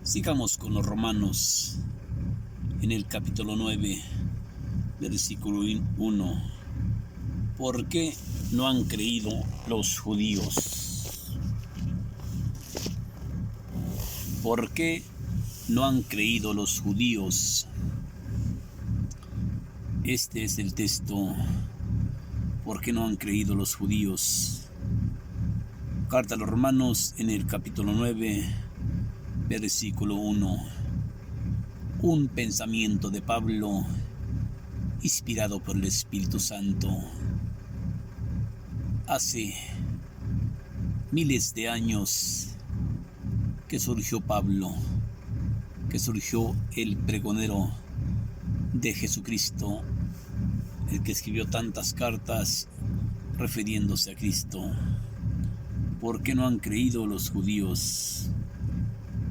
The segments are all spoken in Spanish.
Sigamos con los Romanos en el capítulo 9, versículo 1. ¿Por qué no han creído los judíos? ¿Por qué no han creído los judíos? Este es el texto. ¿Por qué no han creído los judíos? Carta a los Romanos en el capítulo 9, versículo 1. Un pensamiento de Pablo, inspirado por el Espíritu Santo. Hace miles de años que surgió Pablo, que surgió el pregonero de Jesucristo, el que escribió tantas cartas refiriéndose a Cristo. ¿Por qué no han creído los judíos?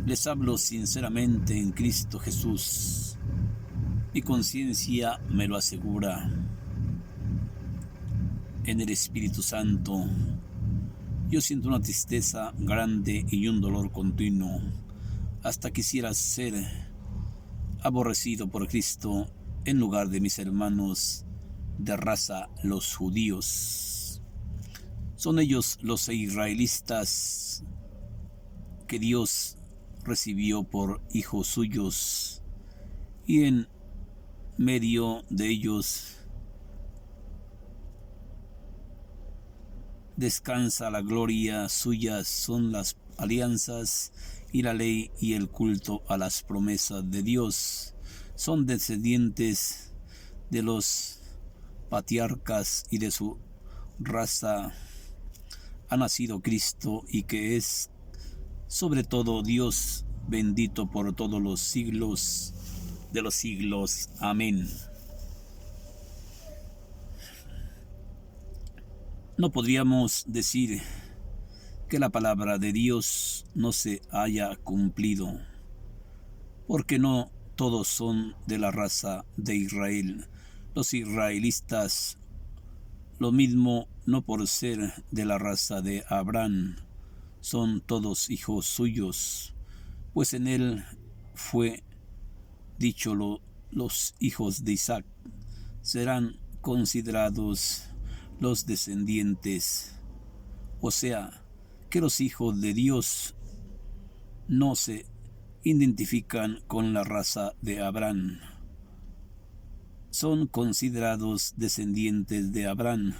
Les hablo sinceramente en Cristo Jesús. Mi conciencia me lo asegura. En el Espíritu Santo, yo siento una tristeza grande y un dolor continuo. Hasta quisiera ser aborrecido por Cristo en lugar de mis hermanos de raza, los judíos. Son ellos los israelitas que Dios recibió por hijos suyos, y en medio de ellos descansa la gloria suya. Son las alianzas y la ley y el culto a las promesas de Dios. Son descendientes de los patriarcas y de su raza ha nacido Cristo, y que es sobre todo Dios, bendito por todos los siglos de los siglos. Amén. No podríamos decir que la palabra de Dios no se haya cumplido, porque no todos son de la raza de Israel. Los israelitas, lo mismo no por ser de la raza de Abraham, son todos hijos suyos, pues en él fue dicho los hijos de Isaac serán considerados los descendientes. O sea, que los hijos de Dios no se identifican con la raza de Abraham. Son considerados descendientes de Abraham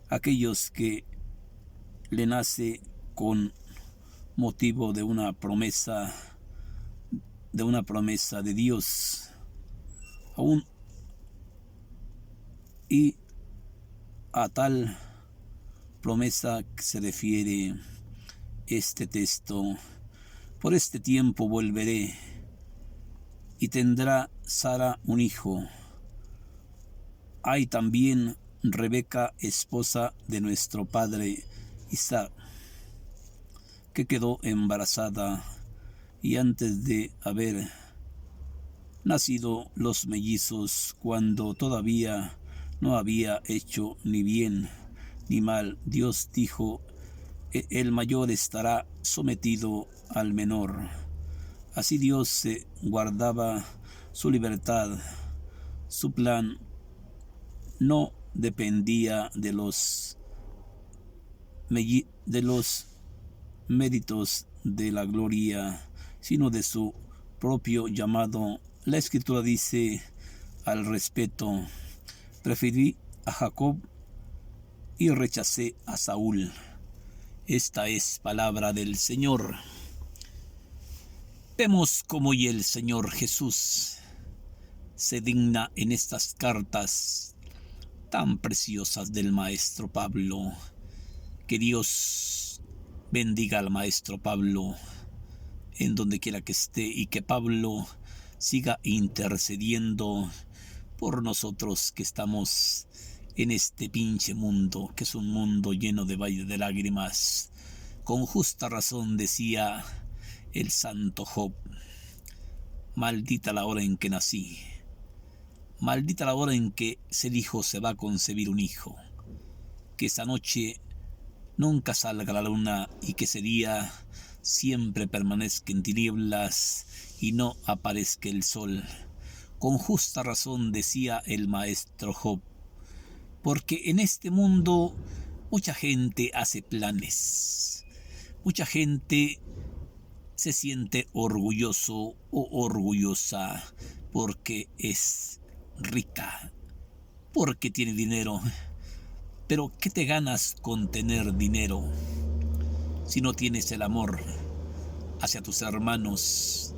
aquellos que le nace con motivo de una promesa de Dios. Aún y a tal promesa que se refiere este texto: por este tiempo volveré y tendrá Sara un hijo. Hay también Rebeca, esposa de nuestro padre Isaac, que quedó embarazada, y antes de haber nacido los mellizos, cuando todavía no había hecho ni bien ni mal, Dios dijo: el mayor estará sometido al menor. Así Dios se guardaba su libertad. Su plan no dependía de los méritos de la gloria, sino de su propio llamado. La Escritura dice al respecto: preferí a Jacob y rechacé a Saúl. Esta es palabra del Señor. Vemos cómo hoy el Señor Jesús se digna en estas cartas tan preciosas del maestro Pablo. Que Dios bendiga al maestro Pablo en donde quiera que esté, y que Pablo siga intercediendo por nosotros que estamos en este pinche mundo, que es un mundo lleno de valle de lágrimas. Con justa razón decía el santo Job: maldita la hora en que nací, maldita la hora en que se dijo se va a concebir un hijo. Que esa noche nunca salga la luna, y que ese día siempre permanezca en tinieblas y no aparezca el sol. Con justa razón decía el maestro Job, porque en este mundo mucha gente hace planes, mucha gente se siente orgulloso o orgullosa porque es rica, porque tiene dinero. Pero ¿qué te ganas con tener dinero si no tienes el amor hacia tus hermanos?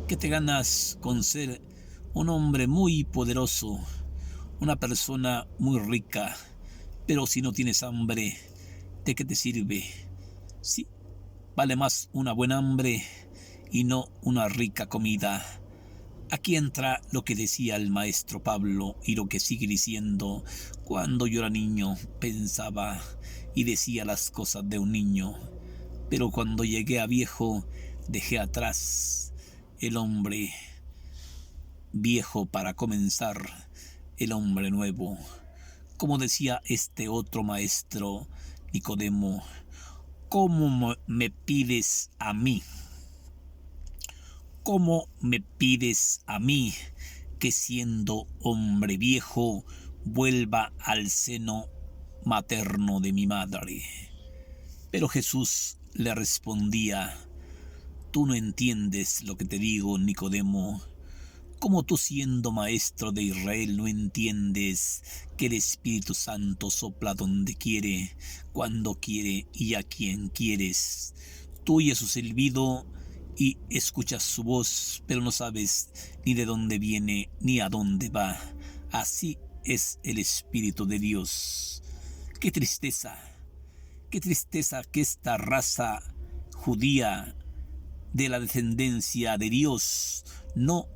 ¿Qué te ganas con ser un hombre muy poderoso, una persona muy rica, pero si no tienes hambre, ¿de qué te sirve? Sí, vale más una buena hambre y no una rica comida. Aquí entra lo que decía el maestro Pablo y lo que sigue diciendo. Cuando yo era niño pensaba y decía las cosas de un niño, pero cuando llegué a viejo dejé atrás el hombre viejo para comenzar el hombre nuevo. Como decía este otro maestro, Nicodemo, ¿cómo me pides a mí? ¿Cómo me pides a mí que siendo hombre viejo vuelva al seno materno de mi madre? Pero Jesús le respondía, tú no entiendes lo que te digo, Nicodemo. ¿Cómo tú siendo maestro de Israel no entiendes que el Espíritu Santo sopla donde quiere, cuando quiere y a quien quieres? Tú oyes su silbido y escuchas su voz, pero no sabes ni de dónde viene ni a dónde va. Así es el Espíritu de Dios. Qué tristeza que esta raza judía de la descendencia de Dios no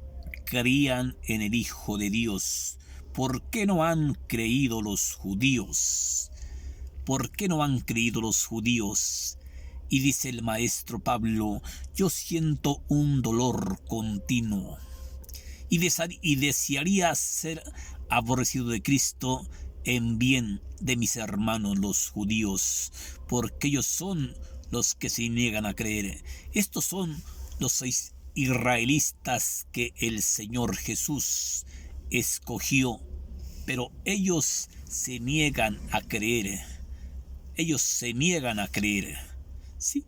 creían en el Hijo de Dios. ¿Por qué no han creído los judíos? ¿Por qué no han creído los judíos? Y dice el maestro Pablo, yo siento un dolor continuo y desearía ser aborrecido de Cristo en bien de mis hermanos los judíos, porque ellos son los que se niegan a creer. Estos son los israelitas que el Señor Jesús escogió, pero ellos se niegan a creer. Ellos se niegan a creer. Sí,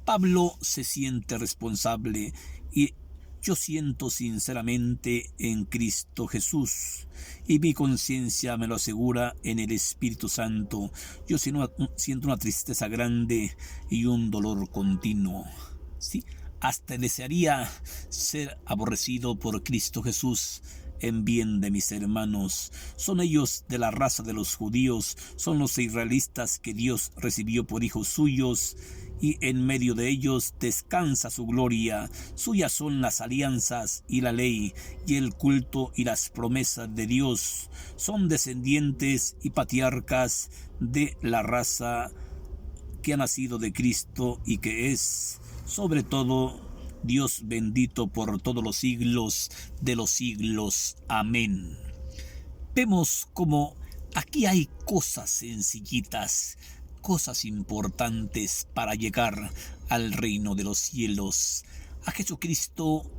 Pablo se siente responsable y yo siento sinceramente en Cristo Jesús y mi conciencia me lo asegura en el Espíritu Santo. Yo siento una tristeza grande y un dolor continuo. Sí, hasta desearía ser aborrecido por Cristo Jesús en bien de mis hermanos. Son ellos de la raza de los judíos, son los israelitas que Dios recibió por hijos suyos, y en medio de ellos descansa su gloria. Suyas son las alianzas y la ley y el culto y las promesas de Dios. Son descendientes y patriarcas de la raza que ha nacido de Cristo y que es, sobre todo, Dios bendito por todos los siglos de los siglos. Amén. Vemos como aquí hay cosas sencillitas, cosas importantes para llegar al reino de los cielos, a Jesucristo.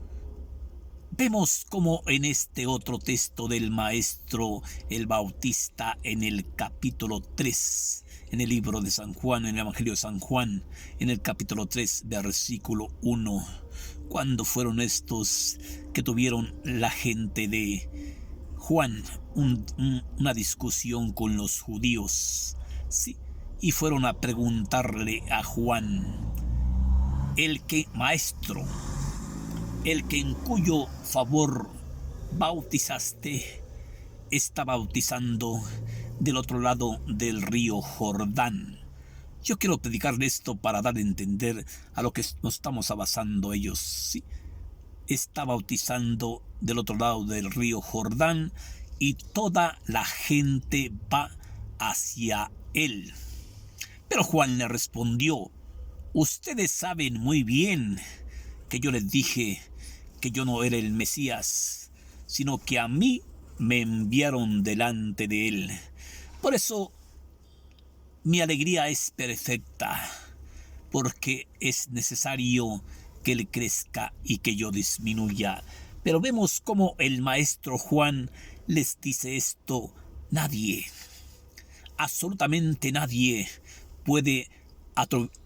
Vemos como en este otro texto del maestro el Bautista, en el capítulo 3, en el libro de San Juan, en el Evangelio de San Juan, en el capítulo 3, versículo 1, cuando fueron estos que tuvieron la gente de Juan una discusión con los judíos, sí, y fueron a preguntarle a Juan, maestro, el que en cuyo favor bautizaste, está bautizando del otro lado del río Jordán. Yo quiero predicar esto para dar a entender a lo que nos estamos basando ellos. Sí, está bautizando del otro lado del río Jordán y toda la gente va hacia él. Pero Juan le respondió, ustedes saben muy bien que yo les dije que yo no era el Mesías, sino que a mí me enviaron delante de él. Por eso mi alegría es perfecta, porque es necesario que Él crezca y que yo disminuya. Pero vemos cómo el maestro Juan les dice esto: nadie, absolutamente nadie, puede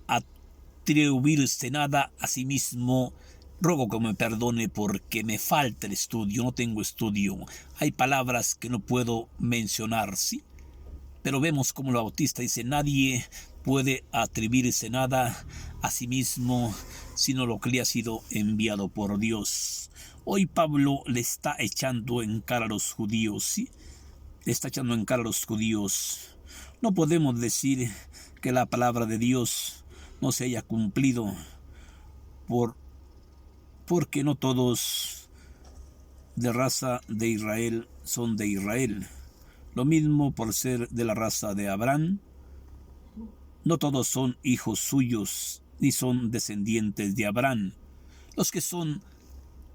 atribuirse nada a sí mismo. Ruego que me perdone porque me falta el estudio, no tengo estudio. Hay palabras que no puedo mencionar, ¿sí? Pero vemos como el Bautista dice: nadie puede atribuirse nada a sí mismo, sino lo que le ha sido enviado por Dios. Hoy Pablo le está echando en cara a los judíos, ¿sí? Le está echando en cara a los judíos. No podemos decir que la palabra de Dios no se haya cumplido porque no todos de raza de Israel son de Israel. Lo mismo por ser de la raza de Abraham. No todos son hijos suyos, ni son descendientes de Abraham. Los que son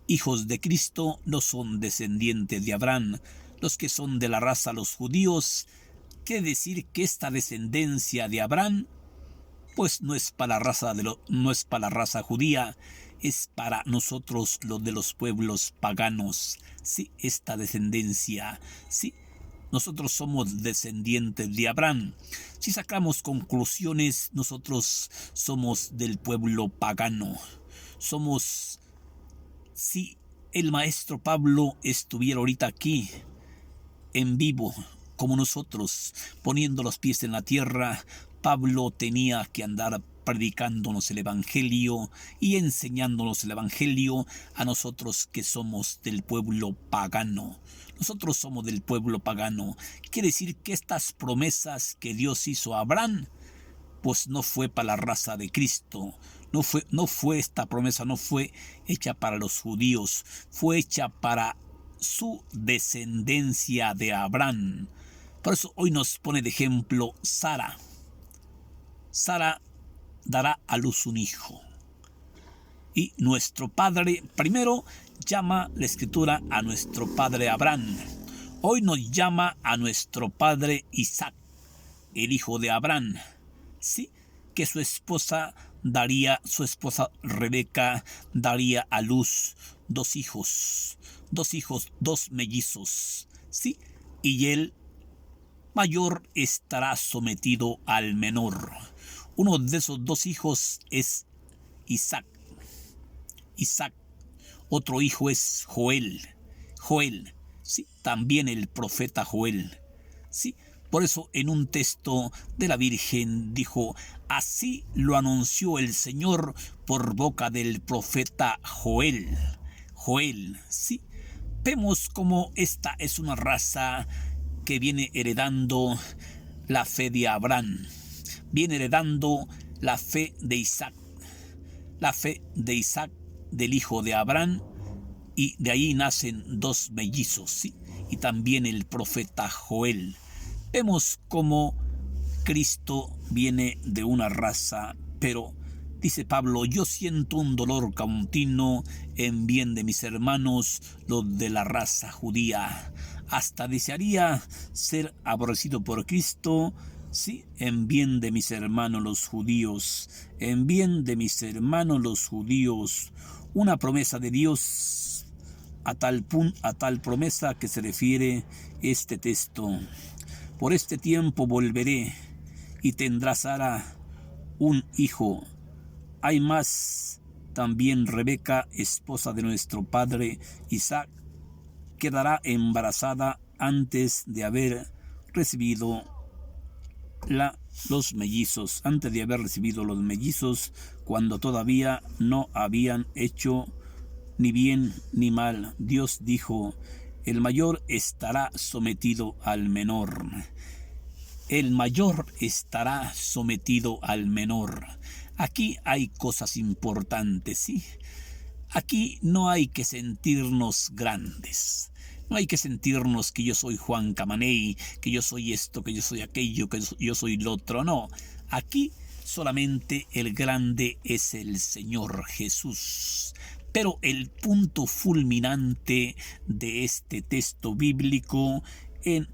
hijos de Cristo no son descendientes de Abraham. Los que son de la raza los judíos, quiere decir que esta descendencia de Abraham, pues no es para la raza judía, es para nosotros los de los pueblos paganos. Sí, esta descendencia, sí. Nosotros somos descendientes de Abraham. Si sacamos conclusiones, nosotros somos del pueblo pagano. Si el maestro Pablo estuviera ahorita aquí, en vivo, como nosotros, poniendo los pies en la tierra, Pablo tenía que andar predicándonos el Evangelio y enseñándonos el Evangelio a nosotros que somos del pueblo pagano. Nosotros somos del pueblo pagano. Quiere decir que estas promesas que Dios hizo a Abraham, pues no fue para la raza de Cristo. No fue esta promesa, no fue hecha para los judíos, fue hecha para su descendencia de Abraham. Por eso hoy nos pone de ejemplo Sara. Sara dará a luz un hijo. Y nuestro padre, primero llama la escritura a nuestro padre Abraham. Hoy nos llama a nuestro padre Isaac, el hijo de Abraham. Sí, que su esposa Rebeca daría a luz dos hijos, dos mellizos. Sí, y el mayor estará sometido al menor. Uno de esos dos hijos es Isaac. Otro hijo es Joel, sí, también el profeta Joel, sí. Por eso en un texto de la Virgen dijo: así lo anunció el Señor por boca del profeta Joel, sí. Vemos como esta es una raza que viene heredando la fe de Abraham, viene heredando la fe de Isaac, del hijo de Abraham, y de ahí nacen dos mellizos, ¿sí? Y también el profeta Joel. Vemos cómo Cristo viene de una raza, pero dice Pablo: yo siento un dolor continuo en bien de mis hermanos, los de la raza judía. Hasta desearía ser aborrecido por Cristo, sí, en bien de mis hermanos los judíos, en bien de mis hermanos los judíos. Una promesa de Dios, a tal promesa que se refiere este texto. Por este tiempo volveré y tendrá Sara un hijo. Hay más, también Rebeca, esposa de nuestro padre Isaac, quedará embarazada antes de haber recibido los mellizos, cuando todavía no habían hecho ni bien ni mal. Dios dijo: el mayor estará sometido al menor. El mayor estará sometido al menor. Aquí hay cosas importantes, ¿sí? Aquí no hay que sentirnos grandes. No hay que sentirnos que yo soy Juan Camaney, que yo soy esto, que yo soy aquello, que yo soy lo otro. No, aquí solamente el grande es el Señor Jesús. Pero el punto fulminante de este texto bíblico, en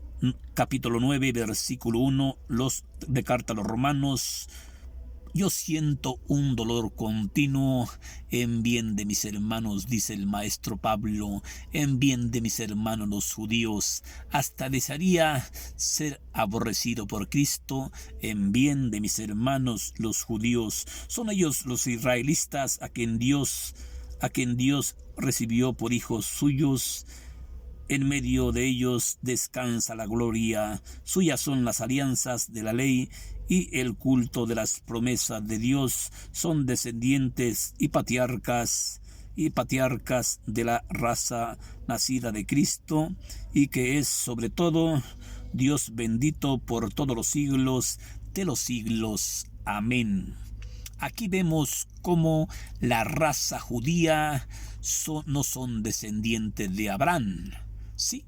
capítulo 9, versículo 1, de carta a los Romanos, Yo siento un dolor continuo en bien de mis hermanos, dice el maestro Pablo, en bien de mis hermanos los judíos. Hasta desearía ser aborrecido por Cristo en bien de mis hermanos los judíos. Son ellos los israelitas a quien Dios recibió por hijos suyos. En medio de ellos descansa la gloria, suyas son las alianzas de la ley y el culto de las promesas de Dios, son descendientes y patriarcas de la raza nacida de Cristo, y que es sobre todo Dios bendito por todos los siglos de los siglos. Amén. Aquí vemos cómo la raza judía no son descendientes de Abraham. Sí,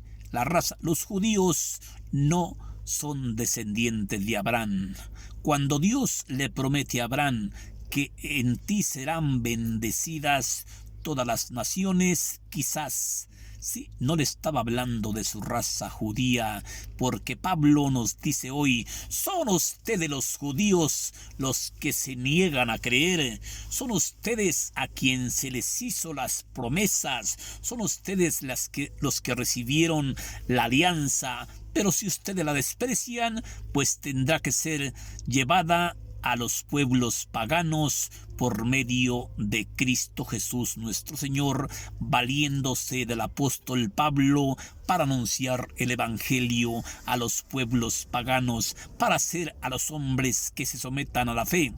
los judíos no son descendientes de Abraham. Cuando Dios le promete a Abraham que en ti serán bendecidas todas las naciones, quizás sí, no le estaba hablando de su raza judía, porque Pablo nos dice hoy, son ustedes los judíos los que se niegan a creer, son ustedes a quien se les hizo las promesas, son ustedes los que recibieron la alianza, pero si ustedes la desprecian, pues tendrá que ser llevada a los pueblos paganos por medio de Cristo Jesús nuestro Señor, valiéndose del apóstol Pablo para anunciar el evangelio a los pueblos paganos, para hacer a los hombres que se sometan a la fe.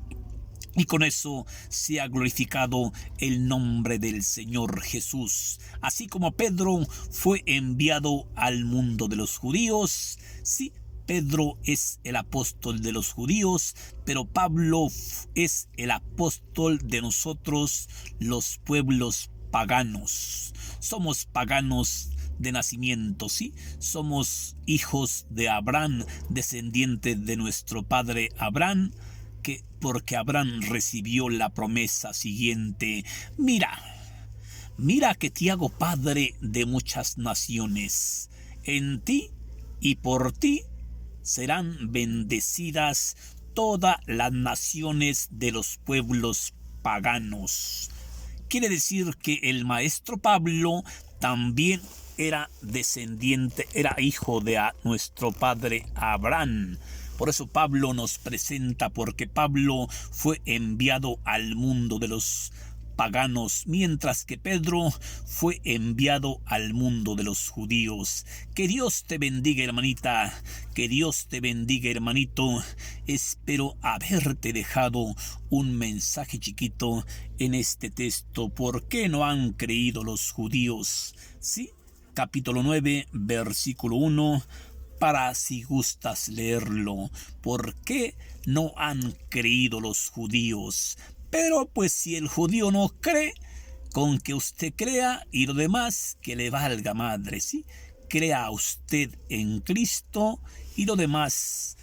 Y con eso se ha glorificado el nombre del Señor Jesús. Así como Pedro fue enviado al mundo de los judíos, sí, Pedro es el apóstol de los judíos, pero Pablo es el apóstol de nosotros, los pueblos paganos. Somos paganos de nacimiento, ¿sí? Somos hijos de Abraham, descendientes de nuestro padre Abraham, porque Abraham recibió la promesa siguiente: mira que te hago padre de muchas naciones, en ti y por ti serán bendecidas todas las naciones de los pueblos paganos. Quiere decir que el maestro Pablo también era descendiente, era hijo de nuestro padre Abraham. Por eso Pablo nos presenta, porque Pablo fue enviado al mundo de los paganos, mientras que Pedro fue enviado al mundo de los judíos. Que Dios te bendiga, hermanita, que Dios te bendiga, hermanito. Espero haberte dejado un mensaje chiquito en este texto. ¿Por qué no han creído los judíos? Sí, capítulo 9, versículo 1, para si gustas leerlo. ¿Por qué no han creído los judíos? Pero pues si el judío no cree, con que usted crea y lo demás que le valga madre, ¿sí? Crea usted en Cristo y lo demás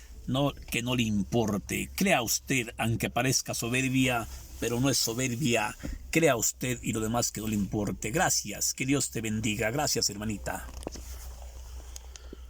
que no le importe. Crea usted, aunque parezca soberbia, pero no es soberbia. Crea usted y lo demás que no le importe. Gracias, que Dios te bendiga. Gracias, hermanita.